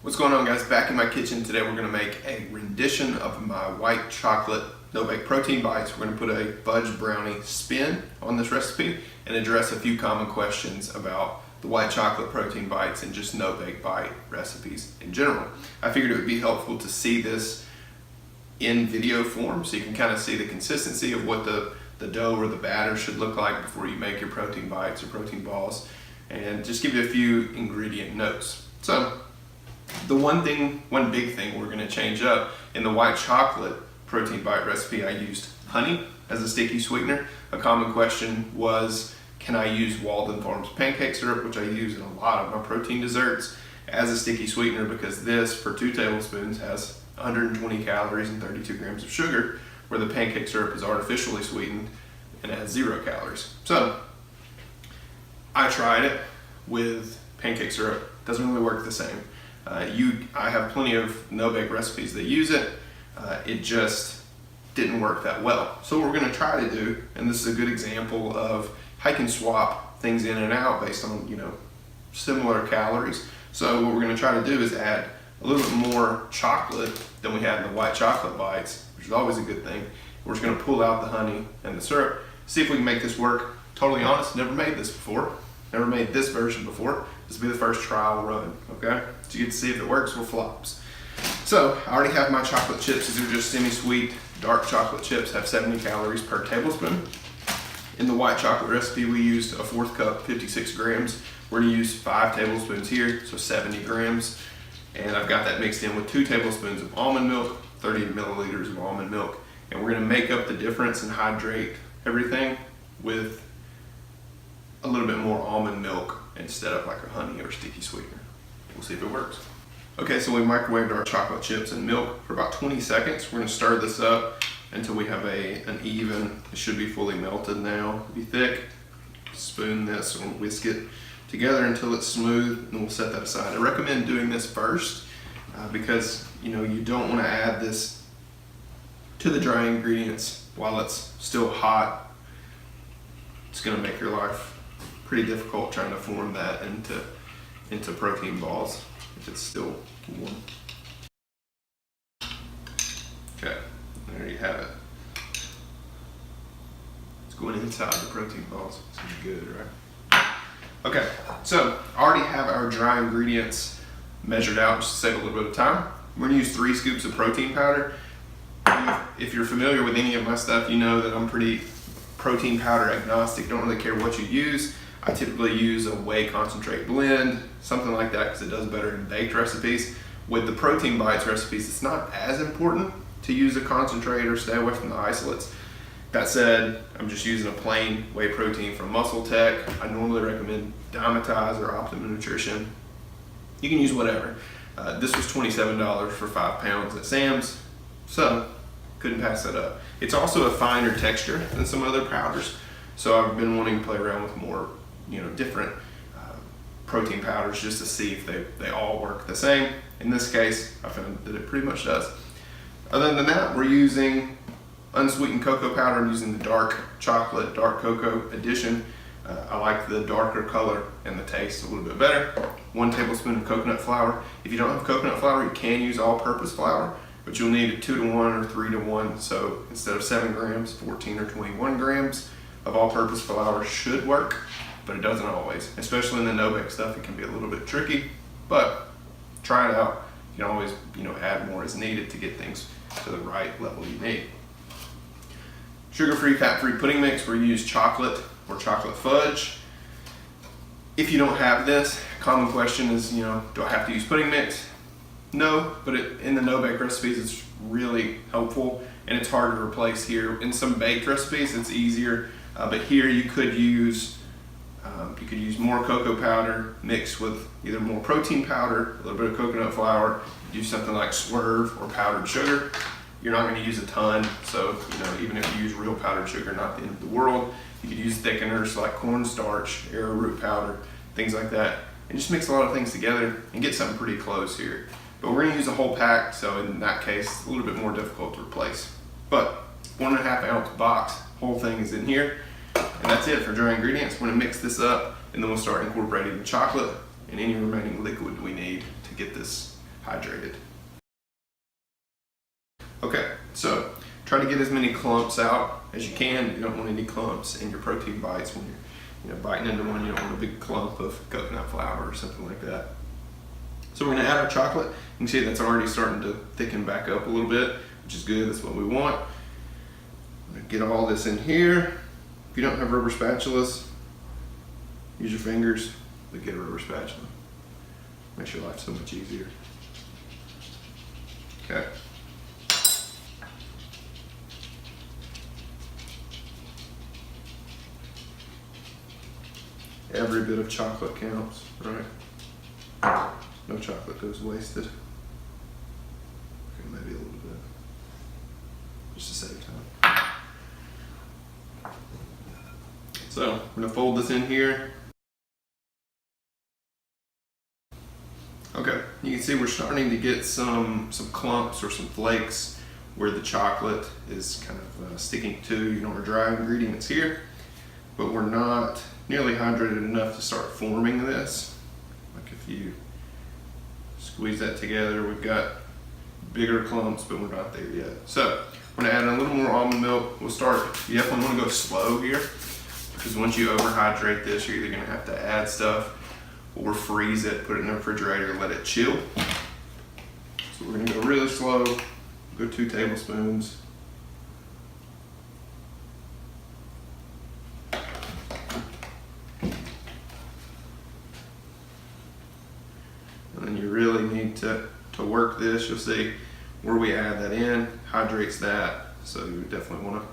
What's going on, guys? Back in my kitchen today, we're going to make a rendition of my white chocolate no-bake protein bites. We're going to put a fudge brownie spin on this recipe and address a few common questions about the white chocolate protein bites and just no-bake bite recipes in general. I figured it would be helpful to see this in video form so you can kind of see the consistency of what the dough or the batter should look like before you make your protein bites or protein balls, and just give you a few ingredient notes. So the one big thing we're going to change up in the white chocolate protein bite recipe, I used honey as a sticky sweetener. A common question was, can I use Walden Farms pancake syrup, which I use in a lot of my protein desserts, as a sticky sweetener, because this, for 2 tablespoons, has 120 calories and 32 grams of sugar, where the pancake syrup is artificially sweetened and it has 0 calories. So I tried it with pancake syrup. Doesn't really work the same. I have plenty of no-bake recipes that use it. It just didn't work that well. So what we're going to try to do, and this is a good example of how you can swap things in and out based on, similar calories. So what we're going to try to do is add a little bit more chocolate than we had in the white chocolate bites, which is always a good thing. We're just going to pull out the honey and the syrup, see if we can make this work. Totally honest, never made this before. Never made this version before. This will be the first trial run, okay? So you get to see if it works or flops. So I already have my chocolate chips. These are just semi-sweet dark chocolate chips, have 70 calories per tablespoon. In the white chocolate recipe, we used a 1/4 cup, 56 grams. We're gonna use 5 tablespoons here, so 70 grams. And I've got that mixed in with 2 tablespoons of almond milk, 30 milliliters of almond milk. And we're gonna make up the difference and hydrate everything with a little bit more almond milk instead of like a honey or sticky sweetener. We'll see if it works. Okay, so we microwaved our chocolate chips and milk for about 20 seconds. We're gonna stir this up until we have an even, it should be fully melted now, it'll be thick. Spoon this or whisk it together until it's smooth, and we'll set that aside. I recommend doing this first because you don't wanna add this to the dry ingredients while it's still hot. It's gonna make your life pretty difficult trying to form that into protein balls if it's still warm. Okay, there you have it. It's going inside the protein balls. It's gonna be good, right? Okay, so I already have our dry ingredients measured out just to save a little bit of time. We're gonna use 3 scoops of protein powder. If you're familiar with any of my stuff, you know that I'm pretty protein powder agnostic. Don't really care what you use. I typically use a whey concentrate blend, something like that, because it does better in baked recipes. With the protein bites recipes, it's not as important to use a concentrate or stay away from the isolates. That said, I'm just using a plain whey protein from Muscle Tech. I normally recommend Dymatize or Optimum Nutrition. You can use whatever. This was $27 for 5 pounds at Sam's, so couldn't pass that up. It's also a finer texture than some other powders, so I've been wanting to play around with more different protein powders just to see if they all work the same. In this case, I found that it pretty much does. Other than that, we're using unsweetened cocoa powder. I'm using the dark chocolate, dark cocoa edition. I like the darker color and the taste a little bit better. 1 tablespoon of coconut flour. If you don't have coconut flour, you can use all-purpose flour, but you'll need a 2-to-1 or 3-to-1. So instead of 7 grams, 14 or 21 grams of all-purpose flour should work, but it doesn't always. Especially in the no-bake stuff, it can be a little bit tricky, but try it out. You can always, add more as needed to get things to the right level you need. Sugar-free, fat-free pudding mix, we use chocolate or chocolate fudge. If you don't have this, common question is, do I have to use pudding mix? No, but in the no-bake recipes, it's really helpful, and it's hard to replace here. In some baked recipes, it's easier, but here you could use more cocoa powder mixed with either more protein powder, a little bit of coconut flour, do something like swerve or powdered sugar. You're not going to use a ton, so even if you use real powdered sugar, not the end of the world. You could use thickeners like cornstarch, arrowroot powder, things like that, and just mix a lot of things together and get something pretty close here. But we're going to use a whole pack, so in that case, it's a little bit more difficult to replace. But 1.5 ounce box, whole thing is in here, and that's it for dry ingredients. We're going to mix this up, and then we'll start incorporating the chocolate and any remaining liquid we need to get this hydrated. Okay, so try to get as many clumps out as you can. You don't want any clumps in your protein bites when you're biting into one. You don't want a big clump of coconut flour or something like that. So we're gonna add our chocolate. You can see that's already starting to thicken back up a little bit, which is good. That's what we want. I'm gonna get all this in here. If you don't have rubber spatulas, use your fingers, but get a rubber spatula. Makes your life so much easier. Okay. Every bit of chocolate counts, right? No chocolate goes wasted. Okay, maybe a little bit, just to save time. So I'm gonna fold this in here. Okay, you can see we're starting to get some clumps or some flakes where the chocolate is kind of sticking to, our dry ingredients here, but we're not nearly hydrated enough to start forming this. Like if you squeeze that together, we've got bigger clumps, but we're not there yet. So we're gonna add a little more almond milk. We'll start, you definitely wanna go slow here, because once you overhydrate this, you're either gonna have to add stuff or freeze it, put it in the refrigerator, let it chill. So we're gonna go really slow, go 2 tablespoons. And then you really need to work this. You'll see where we add that in, hydrates that. So you definitely wanna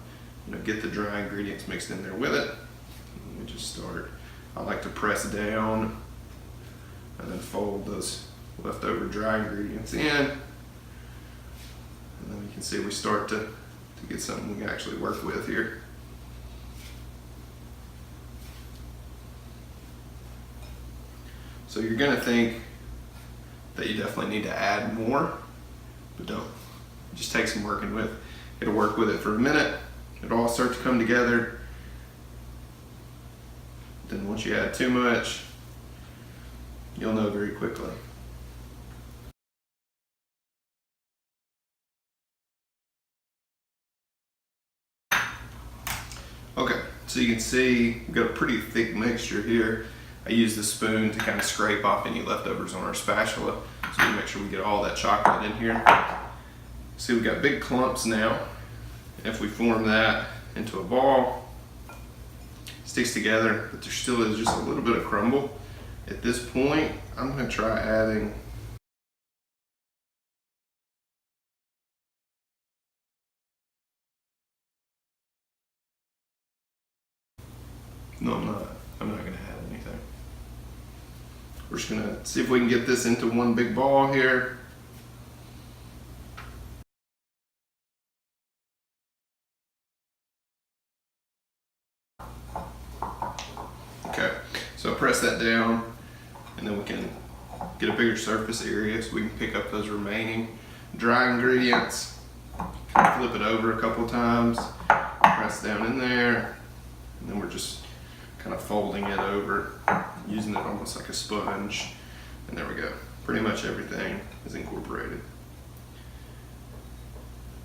get the dry ingredients mixed in there with it. And we just start, I like to press down and then fold those leftover dry ingredients in. And then you can see we start to get something we can actually work with here. So you're gonna think that you definitely need to add more, but don't. It just takes some working with. It'll work with it for a minute. It'll all start to come together. Then once you add too much, you'll know very quickly. Okay, so you can see we've got a pretty thick mixture here. I use the spoon to kind of scrape off any leftovers on our spatula, so we make sure we get all that chocolate in here. See, we've got big clumps now. If we form that into a ball, it sticks together, but there still is just a little bit of crumble. At this point, I'm gonna try adding no, I'm not gonna add anything. We're just gonna see if we can get this into one big ball here. Okay, so press that down, and then we can get a bigger surface area so we can pick up those remaining dry ingredients. Flip it over a couple times, press down in there, and then we're just kind of folding it over, using it almost like a sponge. And there we go. Pretty much everything is incorporated.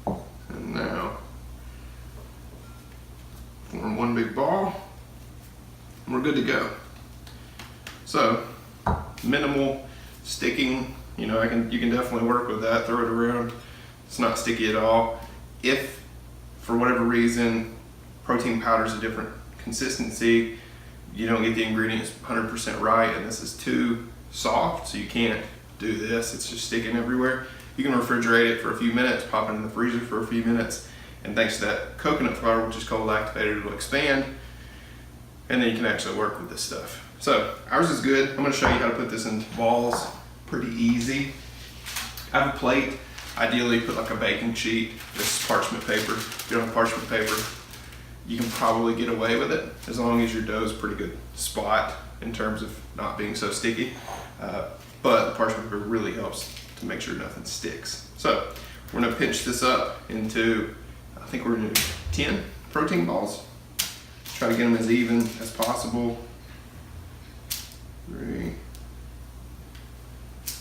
And now, form one big ball, and we're good to go. So, minimal sticking, you can definitely work with that, throw it around. It's not sticky at all. If, for whatever reason, protein powder is a different consistency, you don't get the ingredients 100% right, and this is too soft, so you can't do this, it's just sticking everywhere. You can refrigerate it for a few minutes, pop it in the freezer for a few minutes, and thanks to that coconut flour, which is cold activated, it will expand, and then you can actually work with this stuff. So ours is good. I'm gonna show you how to put this into balls, pretty easy. I have a plate, ideally put like a baking sheet, this parchment paper. If you don't have parchment paper, you can probably get away with it as long as your dough is a pretty good spot in terms of not being so sticky. But the parchment paper really helps to make sure nothing sticks. So we're gonna pinch this up into, I think we're gonna do 10 protein balls. Try to get them as even as possible. 3, 4,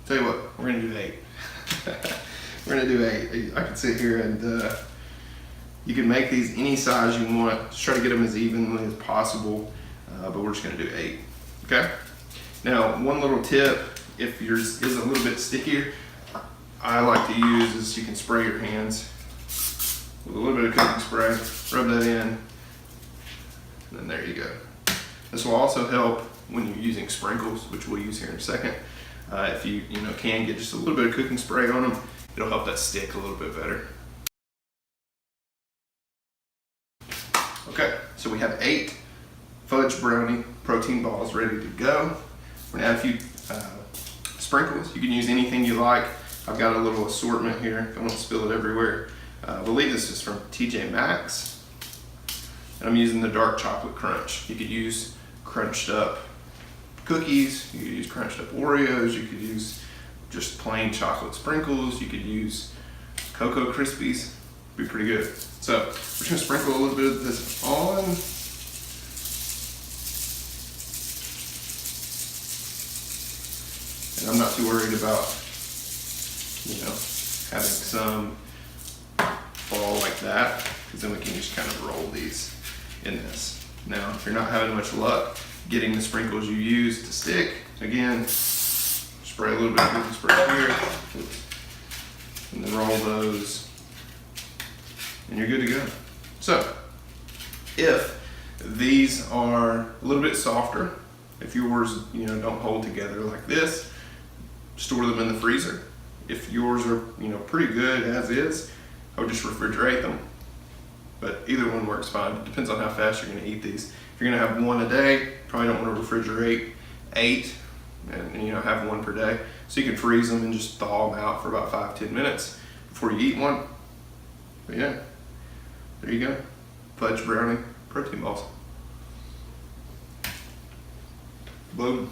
Tell you what, we're gonna do 8. We're gonna do 8. I can sit here and you can make these any size you want. Just try to get them as evenly as possible, but we're just gonna do 8, okay? Now, one little tip, if yours is a little bit stickier, I like to use is you can spray your hands with a little bit of cooking spray, rub that in, and then there you go. This will also help when you're using sprinkles, which we'll use here in a second. If you can get just a little bit of cooking spray on them, it'll help that stick a little bit better. Okay, so we have 8 Fudge Brownie protein balls ready to go. We're gonna add a few sprinkles. You can use anything you like. I've got a little assortment here. Don't want to spill it everywhere. I believe this is from TJ Maxx. And I'm using the dark chocolate crunch. You could use crunched up cookies, you could use crunched up Oreos, you could use just plain chocolate sprinkles, you could use Cocoa Krispies. Be pretty good. So we're just gonna sprinkle a little bit of this on. And I'm not too worried about, having some fall like that, because then we can just kind of roll these in this. Now, if you're not having much luck getting the sprinkles you use to stick, again, spray a little bit of cooking spray here, and then roll those, and you're good to go. So, if these are a little bit softer, if yours, don't hold together like this, store them in the freezer. If yours are, pretty good as is, I would just refrigerate them. But either one works fine. It depends on how fast you're gonna eat these. If you're gonna have one a day, probably don't wanna refrigerate 8 and have one per day. So you can freeze them and just thaw them out for about 5-10 minutes before you eat one. But yeah, there you go. Fudge Brownie protein balls. Boom.